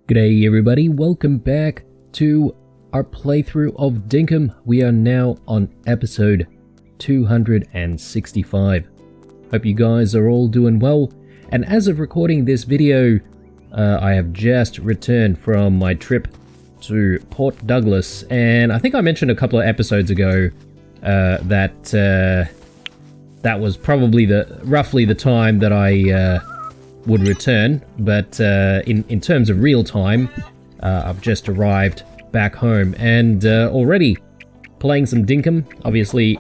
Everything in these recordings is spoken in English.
G'day everybody, welcome back to our playthrough of Dinkum. We are now on episode 265. Hope you guys are all doing well, and as of recording this video, I have just returned from my trip to Port Douglas, and I think I mentioned a couple of episodes ago that was probably roughly the time that I would return, but in terms of real time, I've just arrived back home and already playing some Dinkum. Obviously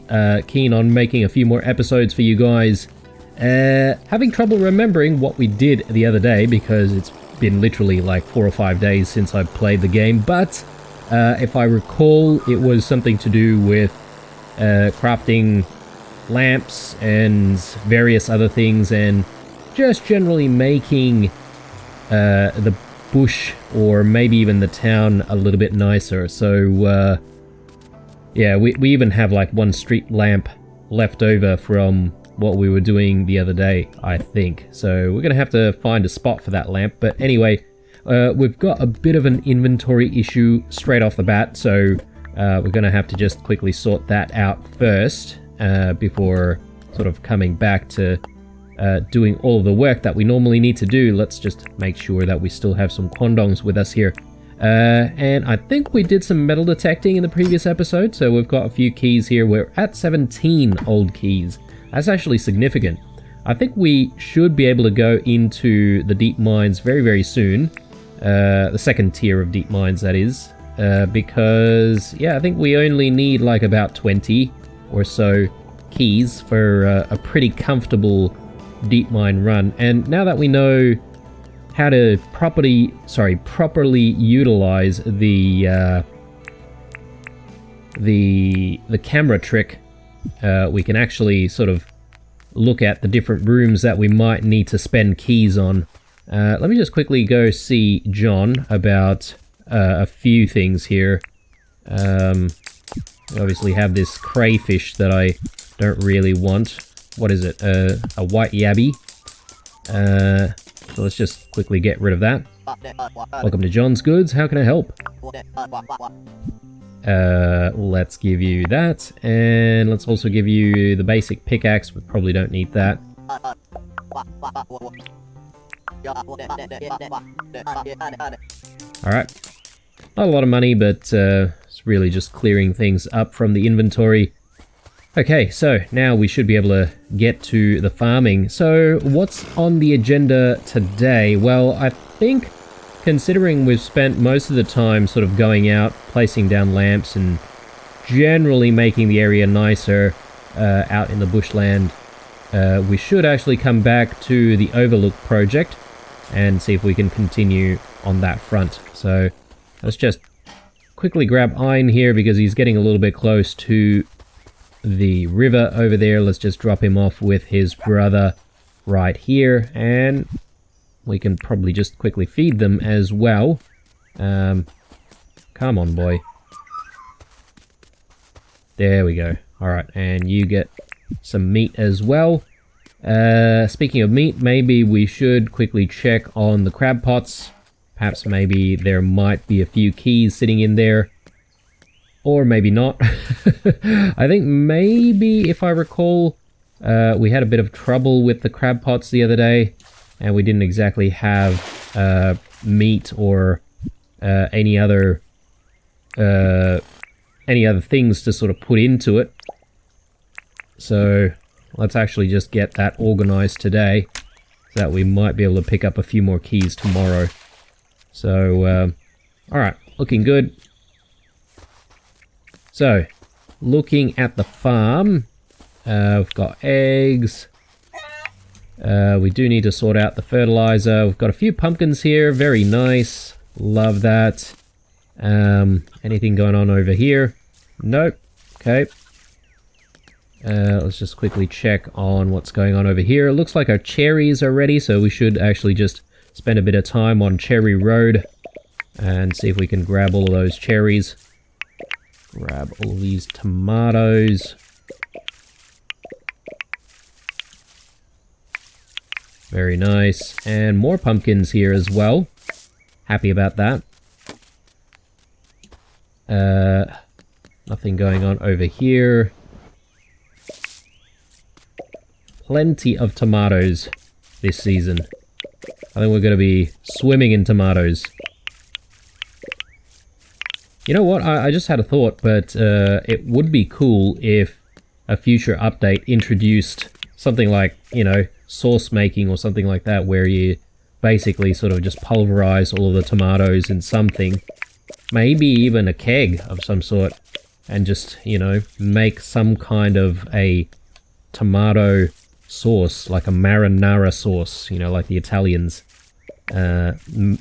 keen on making a few more episodes for you guys. Having trouble remembering what we did the other day because it's been literally like 4 or 5 days since I played the game, but if I recall, it was something to do with crafting lamps and various other things, and just generally making the bush or maybe even the town a little bit nicer. So yeah, we even have like one street lamp left over from what we were doing the other day, I think. So we're gonna have to find a spot for that lamp. But anyway, we've got a bit of an inventory issue straight off the bat, so we're gonna have to just quickly sort that out first before sort of coming back to doing all of the work that we normally need to do. Let's just make sure that we still have some quandongs with us here. And I think we did some metal detecting in the previous episode, so we've got a few keys here. We're at 17 old keys. That's actually significant. I think we should be able to go into the deep mines very, very soon. The second tier of deep mines, that is. Because, yeah, I think we only need like about 20 or so keys for a pretty comfortable deep mine run. And now that we know how to properly utilize the camera trick, we can actually sort of look at the different rooms that we might need to spend keys on. Let me just quickly go see John about a few things here. We obviously have this crayfish that I don't really want. What is it? A white yabby. So let's just quickly get rid of that. Welcome to John's Goods. How can I help? Let's give you that, and let's also give you the basic pickaxe. We probably don't need that. Alright. Not a lot of money, but it's really just clearing things up from the inventory. Okay, so now we should be able to get to the farming. So what's on the agenda today? Well, I think considering we've spent most of the time sort of going out, placing down lamps and generally making the area nicer out in the bushland, we should actually come back to the Overlook project and see if we can continue on that front. So let's just quickly grab Iron here because he's getting a little bit close to the river over there. Let's just drop him off with his brother right here, and we can probably just quickly feed them as well. Come on, boy. There we go. Alright, and you get some meat as well. Speaking of meat, maybe we should quickly check on the crab pots. Perhaps maybe there might be a few keys sitting in there. Or maybe not. I think maybe, if I recall, we had a bit of trouble with the crab pots the other day, and we didn't exactly have meat or any other things to sort of put into it. So let's actually just get that organized today, so that we might be able to pick up a few more keys tomorrow. So, alright, looking good. So, looking at the farm, we've got eggs. We do need to sort out the fertilizer. We've got a few pumpkins here, very nice. Love that. Anything going on over here? Nope. Okay. Let's just quickly check on what's going on over here. It looks like our cherries are ready, so we should actually just spend a bit of time on Cherry Road and see if we can grab all of those cherries. Grab all these tomatoes. Very nice. And more pumpkins here as well. happy about that. Nothing going on over here. Plenty of tomatoes this season. I think we're going to be swimming in tomatoes. You know what? I just had a thought, but it would be cool if a future update introduced something like, you know, sauce making or something like that, where you basically sort of just pulverize all of the tomatoes in something, maybe even a keg of some sort, and just, you know, make some kind of a tomato sauce, like a marinara sauce, you know, like the Italians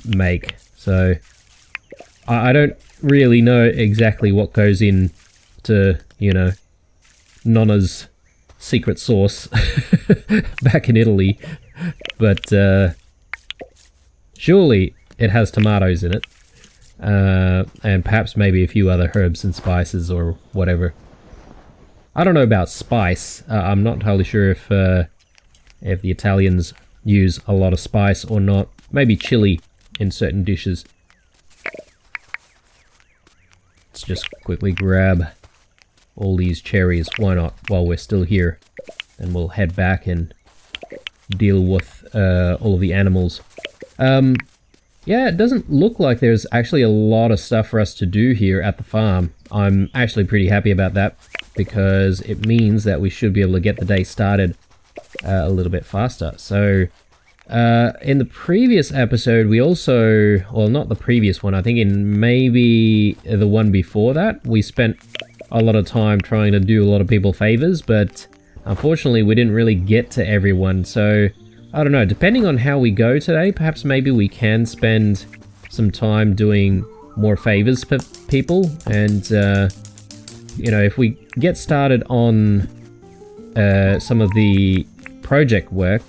make. So I don't really know exactly what goes in to, you know, Nonna's secret sauce back in Italy, but surely it has tomatoes in it, and perhaps maybe a few other herbs and spices or whatever. I don't know about spice. I'm not entirely sure if the Italians use a lot of spice or not. Maybe chili in certain dishes. Let's just quickly grab all these cherries. Why not? While we're still here. And we'll head back and deal with all of the animals. Yeah, it doesn't look like there's actually a lot of stuff for us to do here at the farm. I'm actually pretty happy about that, because it means that we should be able to get the day started a little bit faster. So, in the previous episode, we also... Well, not the previous one. I think in maybe the one before that, we spent a lot of time trying to do a lot of people favors, but unfortunately, we didn't really get to everyone. So, I don't know. Depending on how we go today, perhaps maybe we can spend some time doing more favors for people. And, you know, if we get started on some of the project work,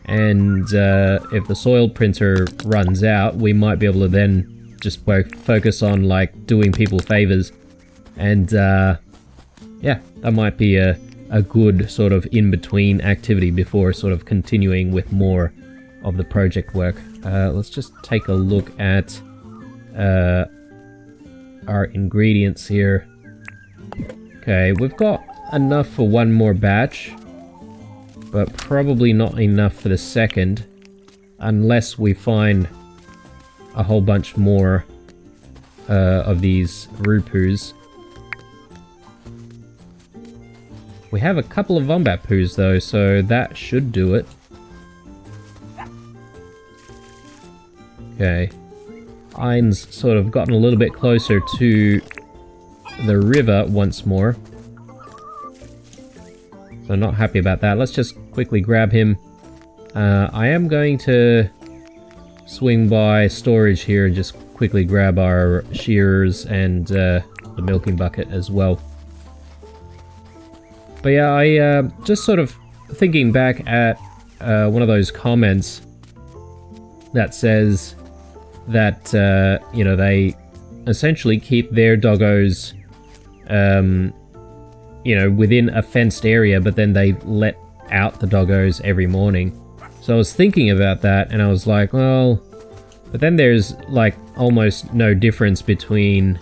and if the soil printer runs out, we might be able to then just focus on, like, doing people favors. And, yeah, that might be a good sort of in-between activity before sort of continuing with more of the project work. Let's just take a look at our ingredients here. Okay, we've got enough for one more batch, but probably not enough for the second, unless we find a whole bunch more of these rupus. We have a couple of wombat poos though, so that should do it. Okay. Ein's sort of gotten a little bit closer to the river once more. So not happy about that. Let's just quickly grab him. I am going to swing by storage here and just quickly grab our shears and the milking bucket as well. But yeah, I just sort of thinking back at one of those comments that says that, you know, they essentially keep their doggos, you know, within a fenced area, but then they let out the doggos every morning. So I was thinking about that, and I was like, well, but then there's, like, almost no difference between,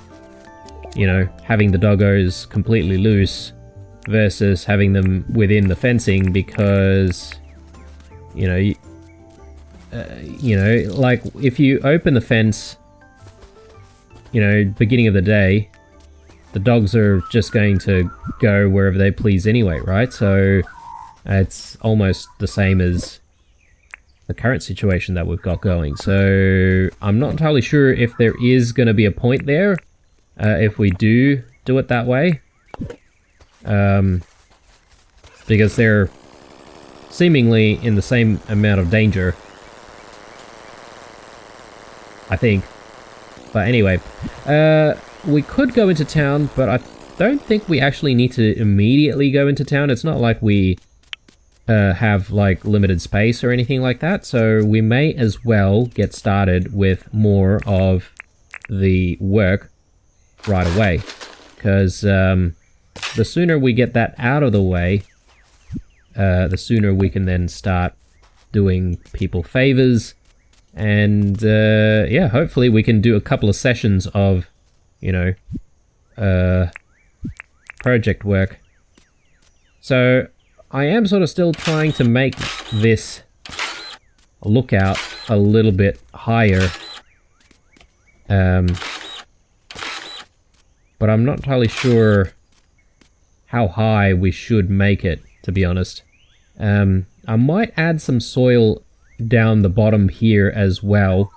you know, having the doggos completely loose versus having them within the fencing, because, you know, like, if you open the fence, you know, beginning of the day, the dogs are just going to go wherever they please anyway, right? So it's almost the same as the current situation that we've got going. So I'm not entirely sure if there is going to be a point there if we do it that way. Because they're seemingly in the same amount of danger, I think. But anyway, we could go into town, but I don't think we actually need to immediately go into town. It's not like we have, like, limited space or anything like that, so we may as well get started with more of the work right away. Because the sooner we get that out of the way, the sooner we can then start doing people favors, And yeah, hopefully we can do a couple of sessions of, you know, project work. So I am sort of still trying to make this lookout a little bit higher. But I'm not entirely sure how high we should make it, to be honest. I might add some soil down the bottom here as well,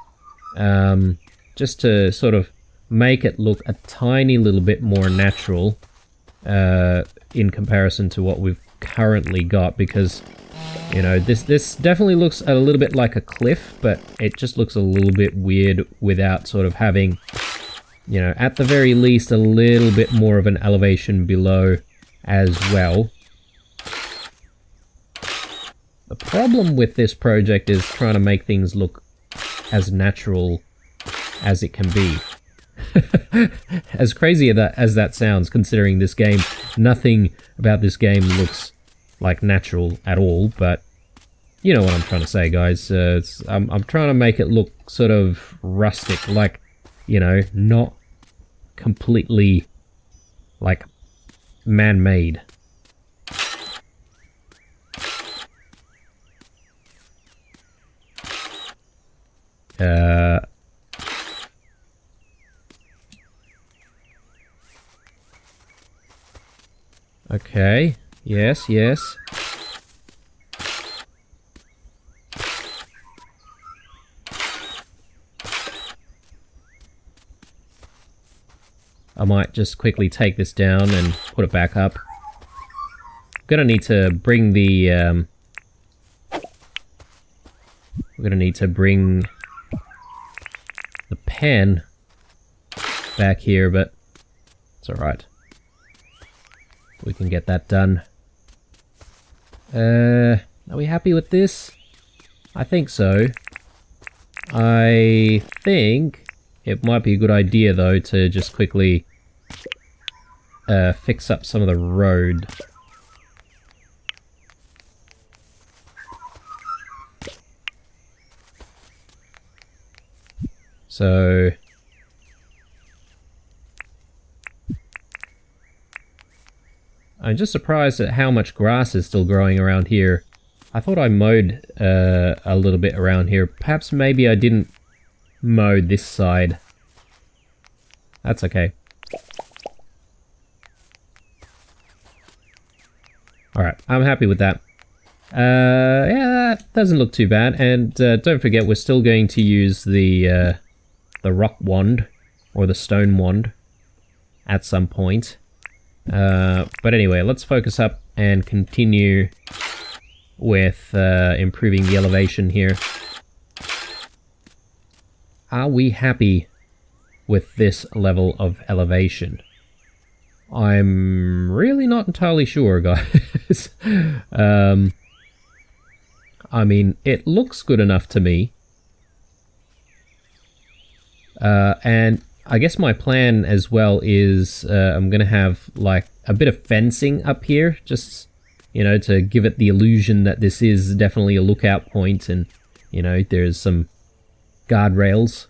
just to sort of make it look a tiny little bit more natural in comparison to what we've currently got, because, you know, this definitely looks a little bit like a cliff, but it just looks a little bit weird without sort of having, you know, at the very least a little bit more of an elevation below as well. The problem with this project is trying to make things look as natural as it can be. As crazy as that sounds, considering this game, nothing about this game looks like natural at all, but you know what I'm trying to say, guys. I'm trying to make it look sort of rustic, like, you know, not completely like man-made. Okay. Yes, yes. I might just quickly take this down and put it back up. I'm gonna need to bring the, we're gonna need to bring the pen back here, but it's alright. We can get that done. Are we happy with this? I think so. I think it might be a good idea, though, to just quickly fix up some of the road. So I'm just surprised at how much grass is still growing around here. I thought I mowed a little bit around here. Perhaps maybe I didn't mow this side. That's okay. Alright, I'm happy with that. Yeah, that doesn't look too bad. And don't forget, we're still going to use the rock wand, or the stone wand, at some point. But anyway, let's focus up and continue with improving the elevation here. Are we happy with this level of elevation? I'm really not entirely sure, guys. I mean, it looks good enough to me. And I guess my plan as well is I'm going to have like a bit of fencing up here, just, you know, to give it the illusion that this is definitely a lookout point, and, you know, there's some guardrails.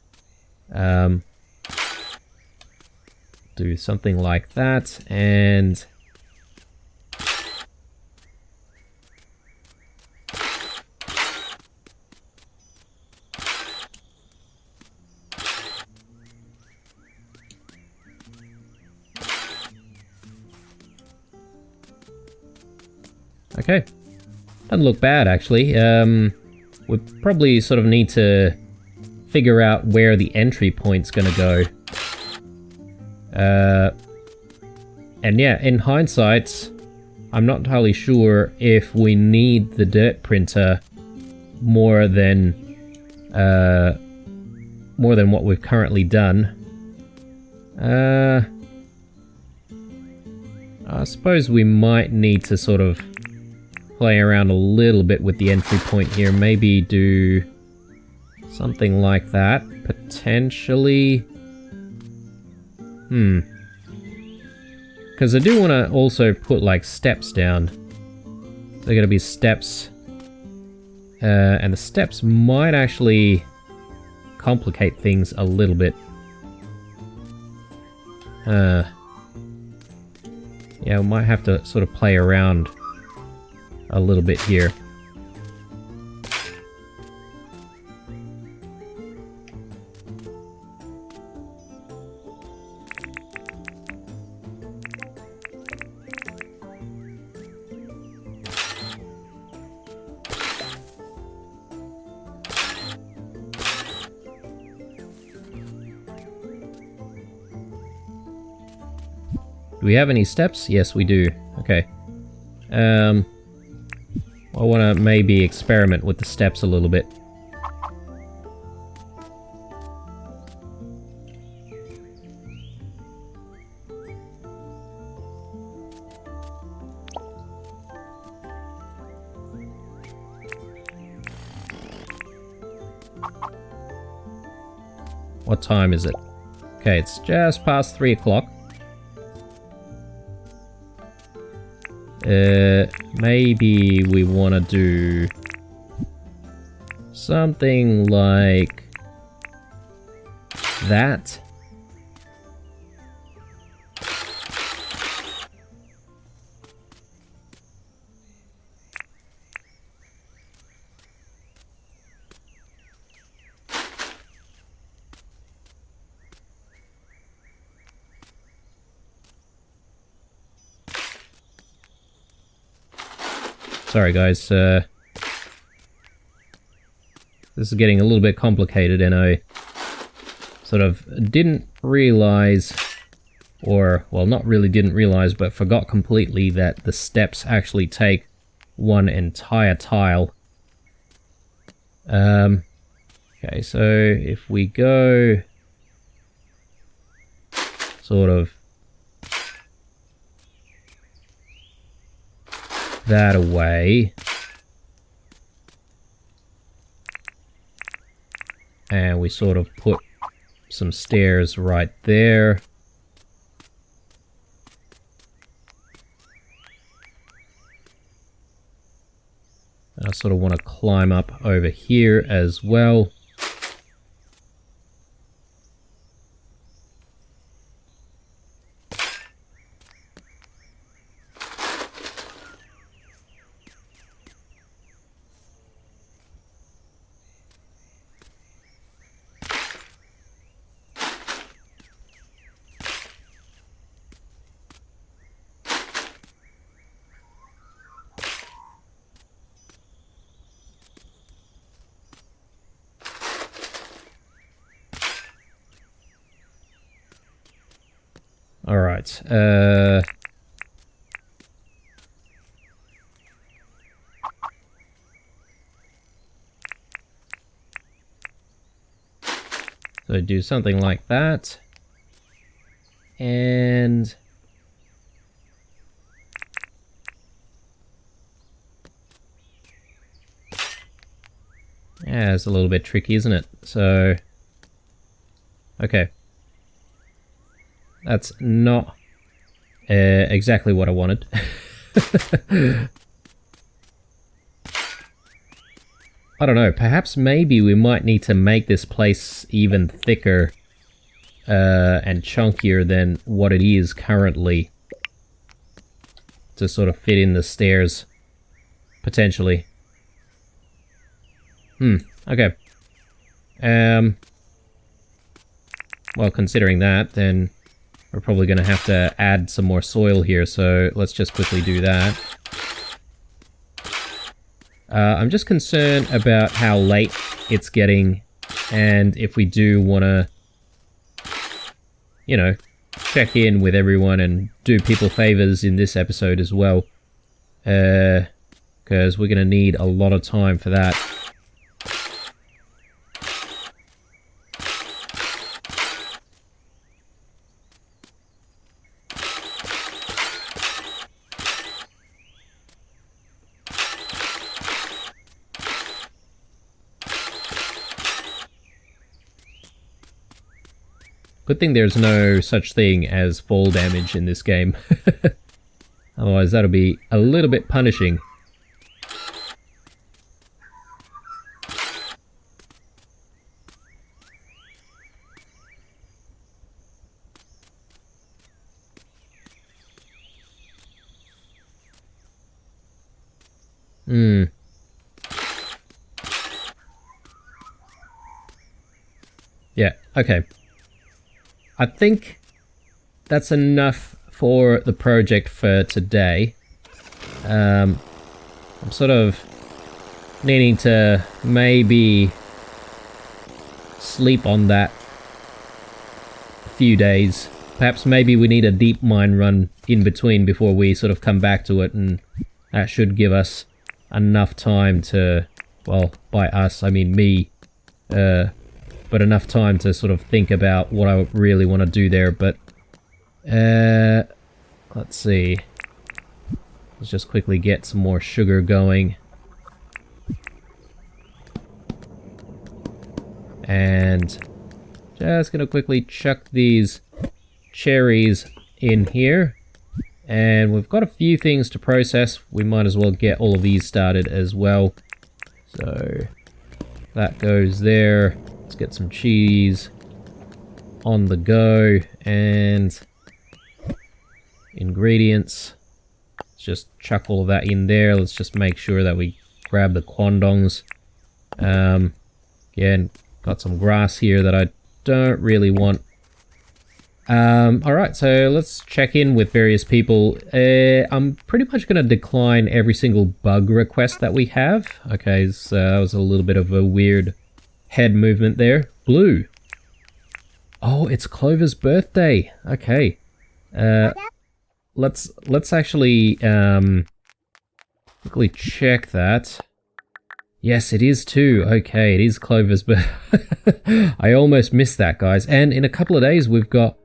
Do something like that, and okay, doesn't look bad actually. We probably sort of need to figure out where the entry point's gonna go. And yeah, in hindsight, I'm not entirely sure if we need the dirt printer more than what we've currently done. I suppose we might need to sort of play around a little bit with the entry point here. Maybe do something like that, potentially. Because I do want to also put like steps down. They're going to be steps. And the steps might actually complicate things a little bit. Yeah, we might have to sort of play around a little bit here. Do we have any steps? Yes, we do. Okay. I want to maybe experiment with the steps a little bit. What time is it? Okay, it's just past 3 o'clock. Maybe we want to do something like that. Sorry guys, this is getting a little bit complicated and I sort of didn't realize, or, well, not really didn't realize, but forgot completely that the steps actually take one entire tile. Okay, so if we go sort of that away, and we sort of put some stairs right there. I sort of want to climb up over here as well. All right. So do something like that. And yeah, it's a little bit tricky, isn't it? So okay. That's not exactly what I wanted. I don't know, perhaps maybe we might need to make this place even thicker and chunkier than what it is currently to sort of fit in the stairs, potentially. Okay. Well, considering that, then we're probably going to have to add some more soil here, so let's just quickly do that. I'm just concerned about how late it's getting, and if we do want to, you know, check in with everyone and do people favors in this episode as well, because we're going to need a lot of time for that. Good thing there's no such thing as fall damage in this game. Otherwise that'll be a little bit punishing. Hmm. Yeah, okay. I think that's enough for the project for today. I'm sort of needing to maybe sleep on that a few days. Perhaps maybe we need a deep mine run in between before we sort of come back to it, and that should give us enough time to, well, by us, I mean me, but enough time to sort of think about what I really want to do there. But let's see. Let's just quickly get some more sugar going. And just gonna quickly chuck these cherries in here. And we've got a few things to process. We might as well get all of these started as well. So that goes there. Let's get some cheese on the go. And ingredients. Let's just chuck all of that in there. Let's just make sure that we grab the quandongs. Yeah, and got some grass here that I don't really want. Alright, so let's check in with various people. I'm pretty much going to decline every single bug request that we have. Okay, so that was a little bit of a weird head movement there. Blue. Oh, it's Clover's birthday. Okay. Let's actually quickly check that. Yes, it is too. Okay, it is Clover's birthday. I almost missed that, guys. And in a couple of days, we've got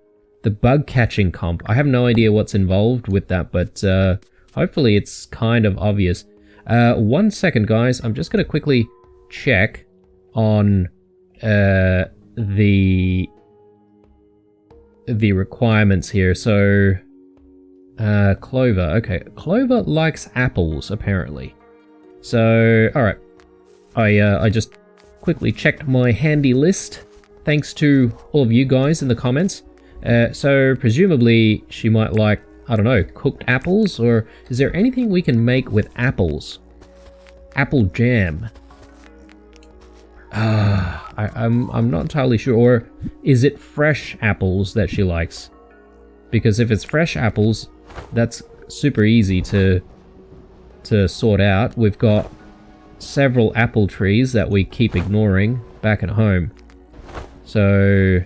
the bug catching comp. I have no idea what's involved with that, but hopefully it's kind of obvious. 1 second, guys. I'm just going to quickly check on the requirements here. So, Clover. Okay, Clover likes apples, apparently. So, alright. I just quickly checked my handy list, thanks to all of you guys in the comments. So presumably she might like, I don't know, cooked apples, or is there anything we can make with apples? Apple jam. I'm not entirely sure. Or is it fresh apples that she likes? Because if it's fresh apples, that's super easy to sort out. We've got several apple trees that we keep ignoring back at home. So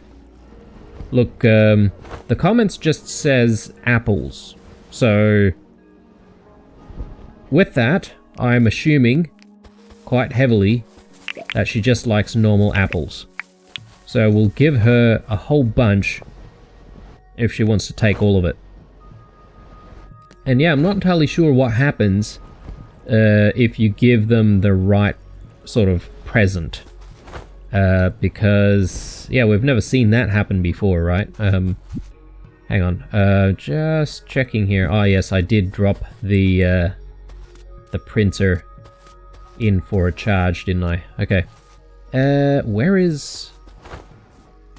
look, the comments just says apples. So with that, I'm assuming quite heavily that she just likes normal apples. So we'll give her a whole bunch if she wants to take all of it. And yeah, I'm not entirely sure what happens if you give them the right sort of present. Because, yeah, we've never seen that happen before, right? Hang on. Just checking here. Oh, yes, I did drop the printer in for a charge, didn't I? Okay. Where is...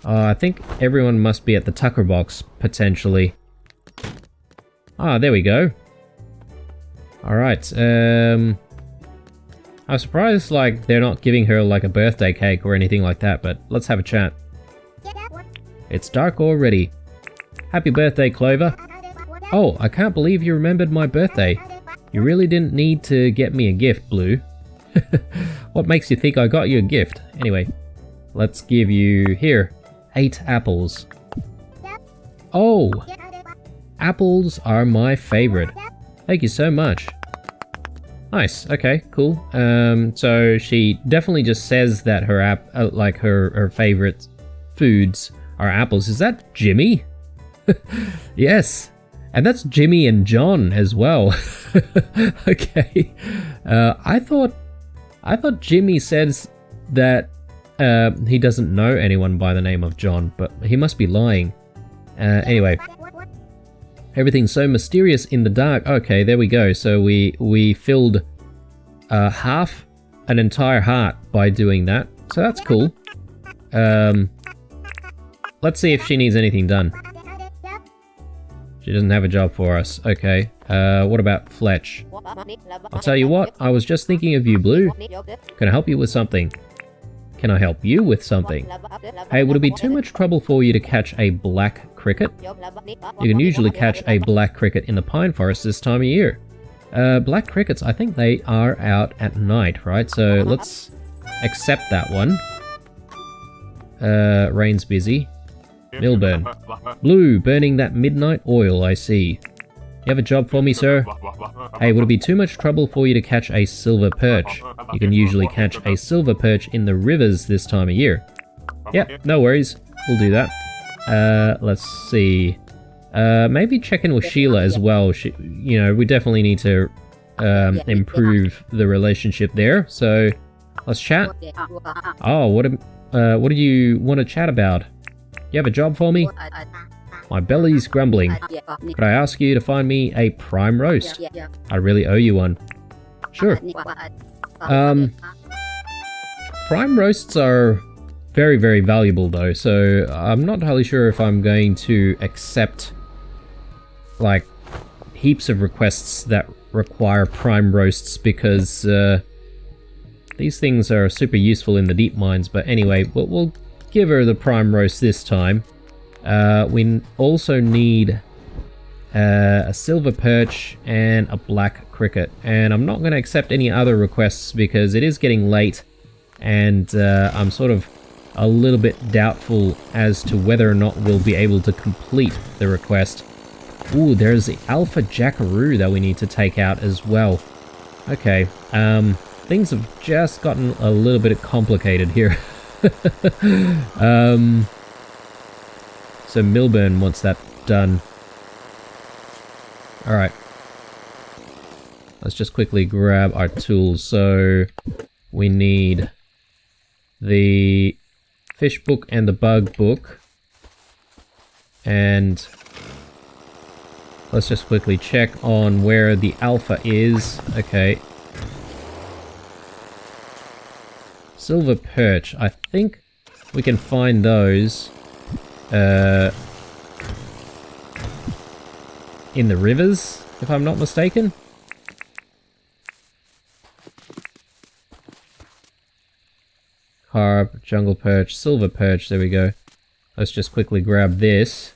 I think everyone must be at the Tucker box, potentially. Ah, there we go. Alright, I'm surprised, like, they're not giving her, like, a birthday cake or anything like that, but let's have a chat. It's dark already. Happy birthday, Clover. Oh, I can't believe you remembered my birthday. You really didn't need to get me a gift, Blue. What makes you think I got you a gift? Anyway, let's give you, here, 8 apples. Oh! Apples are my favorite. Thank you so much. Nice. Okay, cool. So she definitely just says that her her favorite foods are apples. Is that Jimmy? Yes. And that's Jimmy and John as well. Okay. I thought Jimmy says that he doesn't know anyone by the name of John, but he must be lying. Anyway. Everything's so mysterious in the dark. Okay, there we go. So we filled half an entire heart by doing that. So that's cool. Let's see if she needs anything done. She doesn't have a job for us. Okay. What about Fletch? I'll tell you what, I was just thinking of you, Blue. Can I help you with something? Can I help you with something? Hey, would it be too much trouble for you to catch a black cricket? You can usually catch a black cricket in the pine forest this time of year. Black crickets, I think they are out at night, right? So let's accept that one. Rain's busy. Millburn. Blue, burning that midnight oil, I see. You have a job for me, sir? Hey, would it be too much trouble for you to catch a silver perch? You can usually catch a silver perch in the rivers this time of year. Yeah, no worries. We'll do that. Let's see. Maybe check in with Sheila as well. You know, we definitely need to improve the relationship there. So, let's chat. Oh, what do you want to chat about? You have a job for me? My belly's grumbling. Could I ask you to find me a prime roast? I really owe you one. Sure. Prime roasts are very, very valuable though, so I'm not entirely sure if I'm going to accept like heaps of requests that require prime roasts because these things are super useful in the deep mines. But anyway, we'll give her the prime roast this time. We also need a silver perch and a black cricket, and I'm not going to accept any other requests because it is getting late and I'm sort of a little bit doubtful as to whether or not we'll be able to complete the request. Ooh, there's the alpha jackaroo that we need to take out as well. Okay, things have just gotten a little bit complicated here. So Millburn wants that done. Alright. Let's just quickly grab our tools. So we need the fish book and the bug book. And let's just quickly check on where the alpha is. Okay. Silver perch. I think we can find those in the rivers, if I'm not mistaken. Carp, jungle perch, silver perch, there we go. Let's just quickly grab this.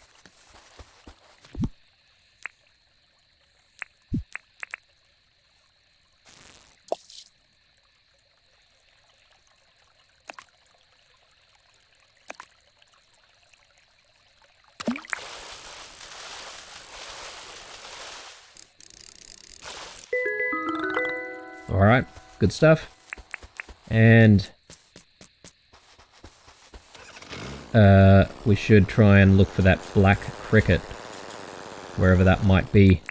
Alright, good stuff. And we should try and look for that black cricket, wherever that might be.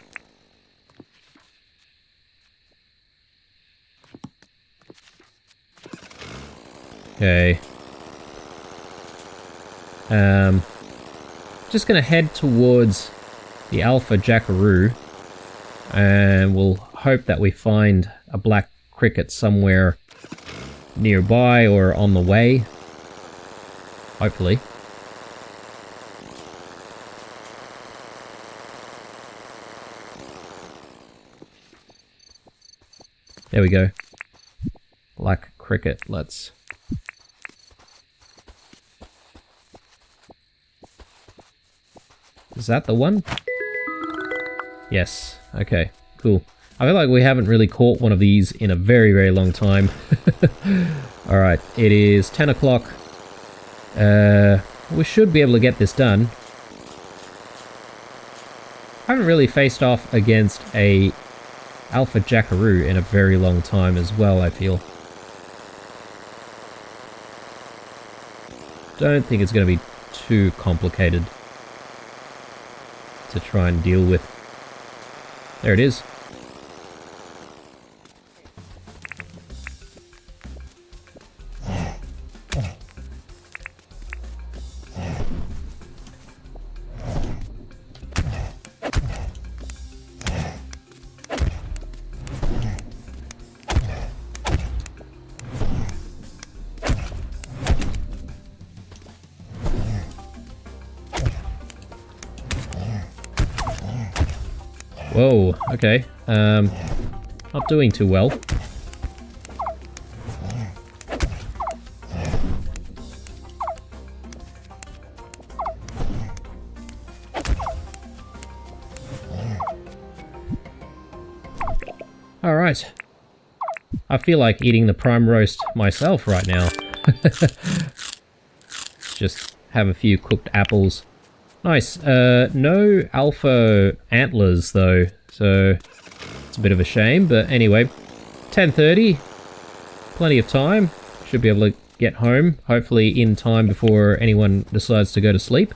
Okay. Just gonna head towards the alpha jackaroo, and we'll hope that we find a black cricket somewhere nearby or on the way. Hopefully. There we go. Black cricket, let's... Is that the one? Yes, okay, cool. I feel like we haven't really caught one of these in a very, very long time. Alright, it is 10 o'clock. We should be able to get this done. I haven't really faced off against a alpha jackaroo in a very long time as well, I feel. Don't think it's going to be too complicated to try and deal with. There it is. Whoa, okay. Not doing too well. Alright. I feel like eating the prime roast myself right now. Just have a few cooked apples. Nice. No alpha antlers though, so it's a bit of a shame, but anyway. 10:30. Plenty of time. Should be able to get home, hopefully in time before anyone decides to go to sleep.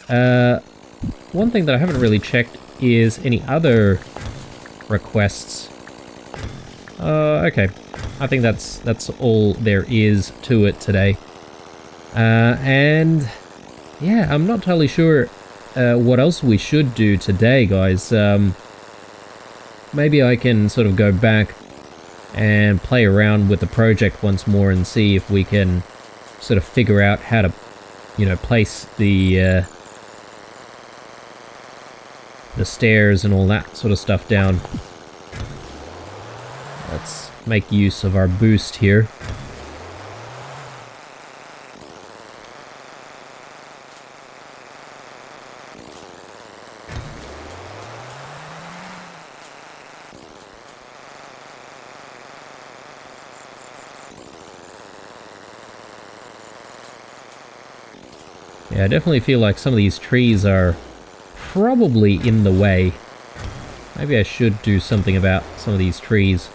One thing that I haven't really checked is any other requests. Okay. I think that's all there is to it today. And yeah, I'm not totally sure what else we should do today, guys. Maybe I can sort of go back and play around with the project once more and see if we can sort of figure out how to, you know, place the stairs and all that sort of stuff down. Let's make use of our boost here. Yeah, I definitely feel like some of these trees are probably in the way. Maybe I should do something about some of these trees.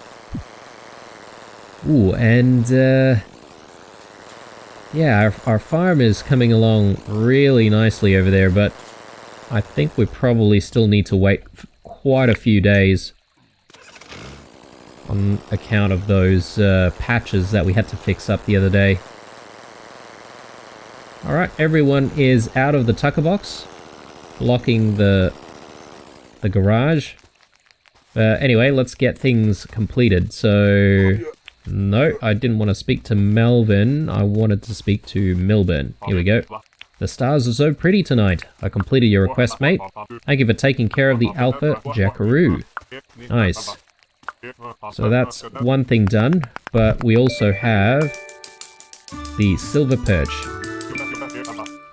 Ooh, and yeah, our farm is coming along really nicely over there, but I think we probably still need to wait quite a few days on account of those patches that we had to fix up the other day. Alright, everyone is out of the tucker box, blocking the garage. Anyway, let's get things completed. So, no, I didn't want to speak to Melvin. I wanted to speak to Milburn. Here we go. The stars are so pretty tonight. I completed your request, mate. Thank you for taking care of the alpha jackaroo. Nice. So that's one thing done, but we also have the silver perch.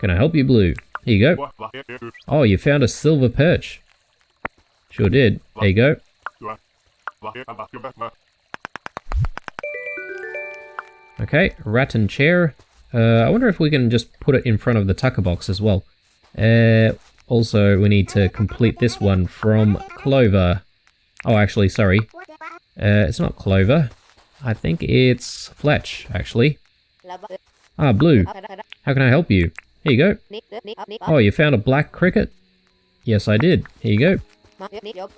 Can I help you, Blue? Here you go. Oh, you found a silver perch. Sure did. There you go. Okay, rattan chair. I wonder if we can just put it in front of the tucker box as well. Also, we need to complete this one from Clover. Oh, actually, sorry. It's not Clover. I think it's Fletch, actually. Ah, Blue. How can I help you? Here you go. Oh, you found a black cricket? Yes, I did. Here you go.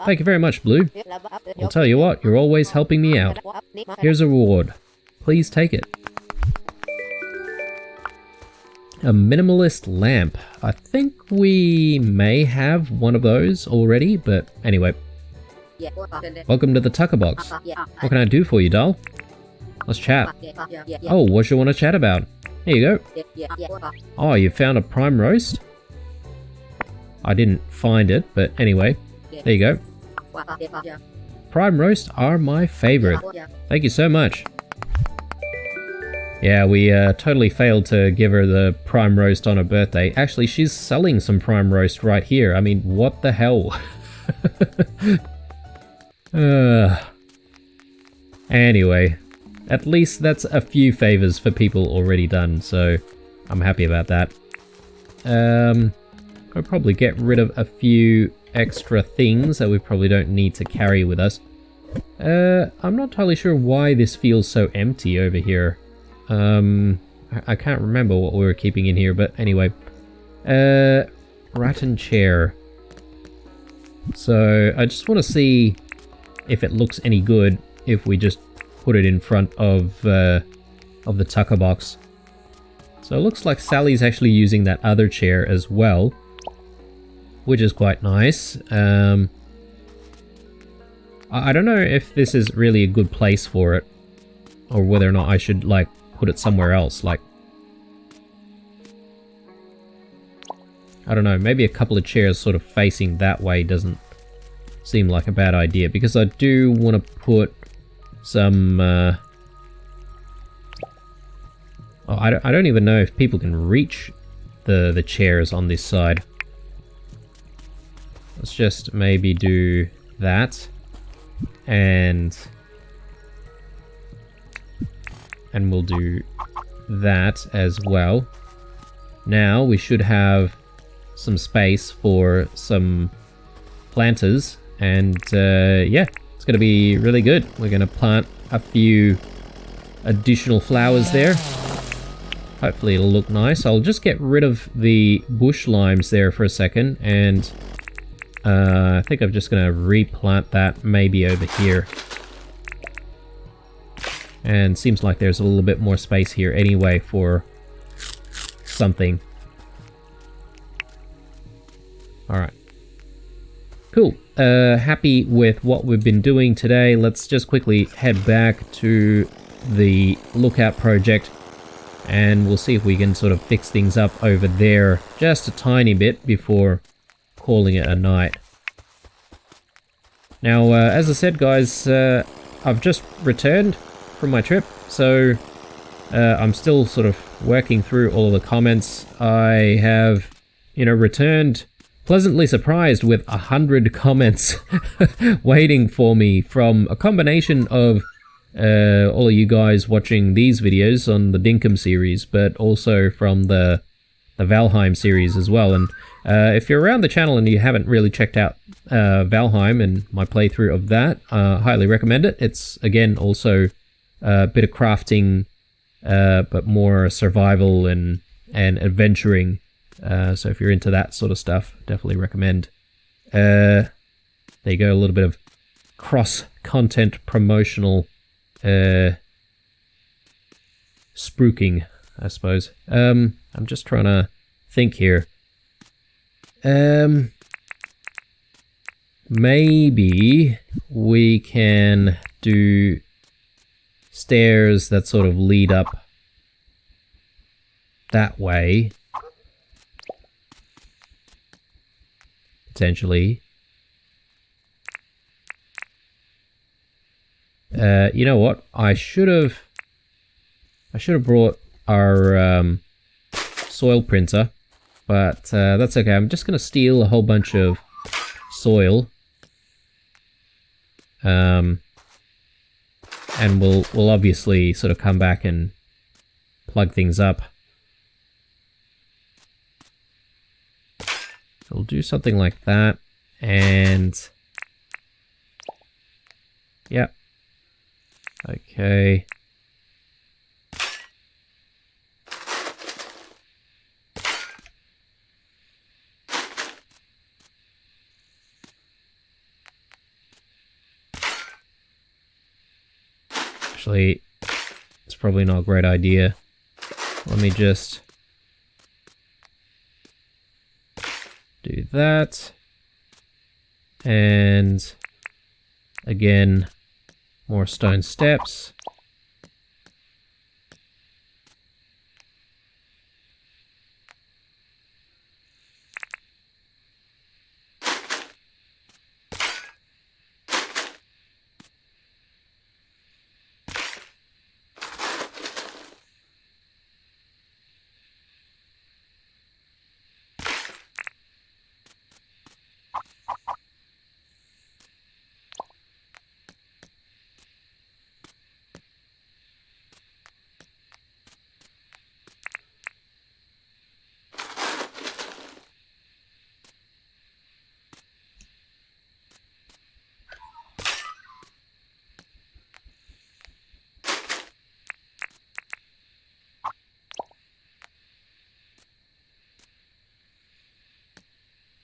Thank you very much, Blue. I'll tell you what, you're always helping me out. Here's a reward. Please take it. A minimalist lamp. I think we may have one of those already, but anyway. Welcome to the tucker box. What can I do for you, doll? Let's chat. Oh, what do you want to chat about? Here you go. Oh, you found a prime roast? I didn't find it, but anyway. There you go. Prime roast are my favorite. Thank you so much. Yeah, we totally failed to give her the prime roast on her birthday. Actually, she's selling some prime roast right here. I mean, what the hell? Anyway, at least that's a few favors for people already done, so I'm happy about that. I'll probably get rid of a few extra things that we probably don't need to carry with us. I'm not totally sure why this feels so empty over here. I can't remember what we were keeping in here, but anyway. Rattan chair. So I just want to see if it looks any good if we just put it in front of the tucker box. So it looks like Sally's actually using that other chair as well, which is quite nice. I don't know if this is really a good place for it, or whether or not I should like put it somewhere else. Like, I don't know, maybe a couple of chairs sort of facing that way doesn't seem like a bad idea, because I do want to put some... oh, I don't even know if people can reach the chairs on this side. Let's just maybe do that. And we'll do that as well. Now we should have some space for some planters, and yeah, it's going to be really good. We're going to plant a few additional flowers there. Hopefully it'll look nice. I'll just get rid of the bush limes there for a second, and I think I'm just going to replant that maybe over here. And seems like there's a little bit more space here anyway for something. Alright. Cool. Happy with what we've been doing today. Let's just quickly head back to the lookout project, and we'll see if we can sort of fix things up over there just a tiny bit before calling it a night. Now, as I said, guys, I've just returned from my trip, so I'm still sort of working through all of the comments. I have, returned pleasantly surprised with 100 comments waiting for me from a combination of all of you guys watching these videos on the Dinkum series, but also from the Valheim series as well. And if you're around the channel and you haven't really checked out Valheim and my playthrough of that, highly recommend it. It's, again, also a bit of crafting, but more survival and adventuring. So if you're into that sort of stuff, definitely recommend. There you go, a little bit of cross-content promotional spruiking, I suppose. I'm just trying to think here. Maybe we can do stairs that sort of lead up that way. Potentially. You know what? I should have brought our soil printer, but that's okay. I'm just gonna steal a whole bunch of soil, and we'll obviously sort of come back and plug things up. So we'll do something like that, and yeah, okay. Actually, it's probably not a great idea. Let me just do that. And again, more stone steps.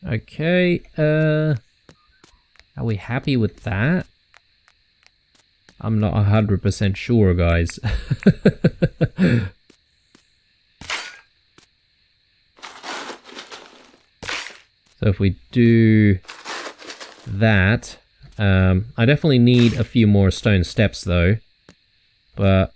Okay, are we happy with that? I'm not 100% sure, guys. So if we do that, I definitely need a few more stone steps though, but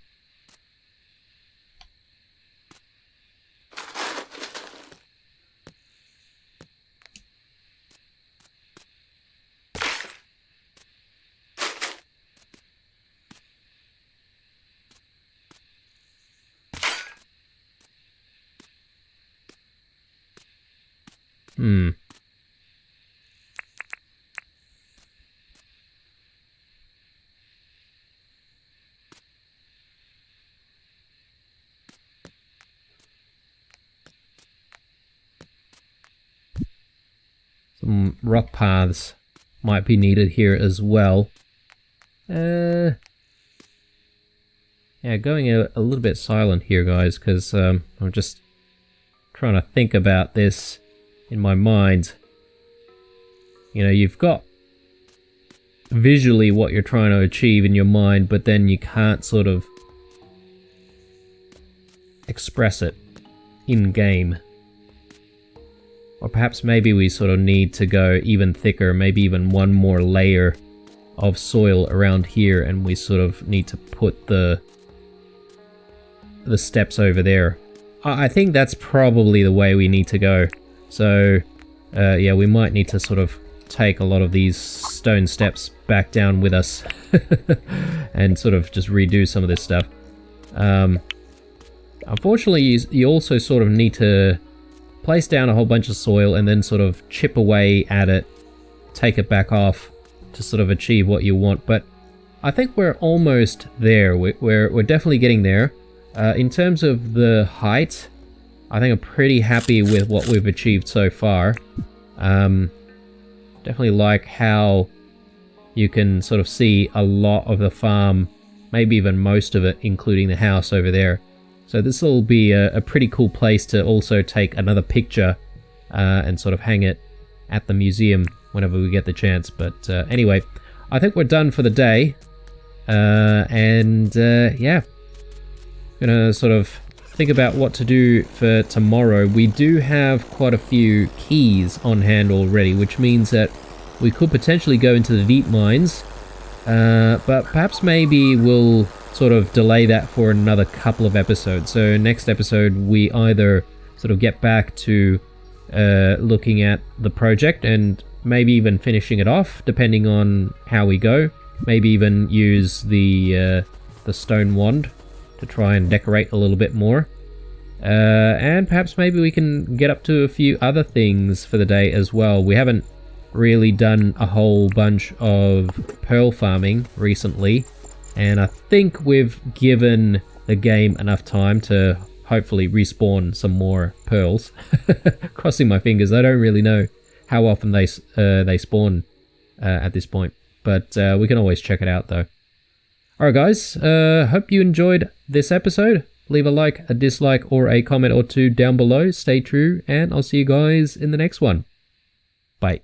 Some rock paths might be needed here as well. Yeah, going a little bit silent here, guys, because I'm just trying to think about this in my mind. You know, you've got visually what you're trying to achieve in your mind, but then you can't sort of express it in-game. Or perhaps maybe we sort of need to go even thicker, maybe even one more layer of soil around here, and we sort of need to put the steps over there. I think that's probably the way we need to go. So yeah, we might need to sort of take a lot of these stone steps back down with us and sort of just redo some of this stuff. Unfortunately, you also sort of need to place down a whole bunch of soil and then sort of chip away at it, take it back off to sort of achieve what you want. But I think we're almost there. We're definitely getting there. In terms of the height, I think I'm pretty happy with what we've achieved so far. Definitely like how you can sort of see a lot of the farm, maybe even most of it, including the house over there. So this will be a pretty cool place to also take another picture and sort of hang it at the museum whenever we get the chance. But anyway, I think we're done for the day. Yeah, gonna sort of think about what to do for tomorrow. We do have quite a few keys on hand already, which means that we could potentially go into the deep mines, but perhaps maybe we'll sort of delay that for another couple of episodes. So next episode we either sort of get back to looking at the project and maybe even finishing it off, depending on how we go. Maybe even use the stone wand to try and decorate a little bit more. And perhaps maybe we can get up to a few other things for the day as well. We haven't really done a whole bunch of pearl farming recently, and I think we've given the game enough time to hopefully respawn some more pearls. Crossing my fingers. I don't really know how often they spawn at this point, but we can always check it out though. Alright guys, hope you enjoyed this episode. Leave a like, a dislike, or a comment or two down below. Stay true, and I'll see you guys in the next one. Bye.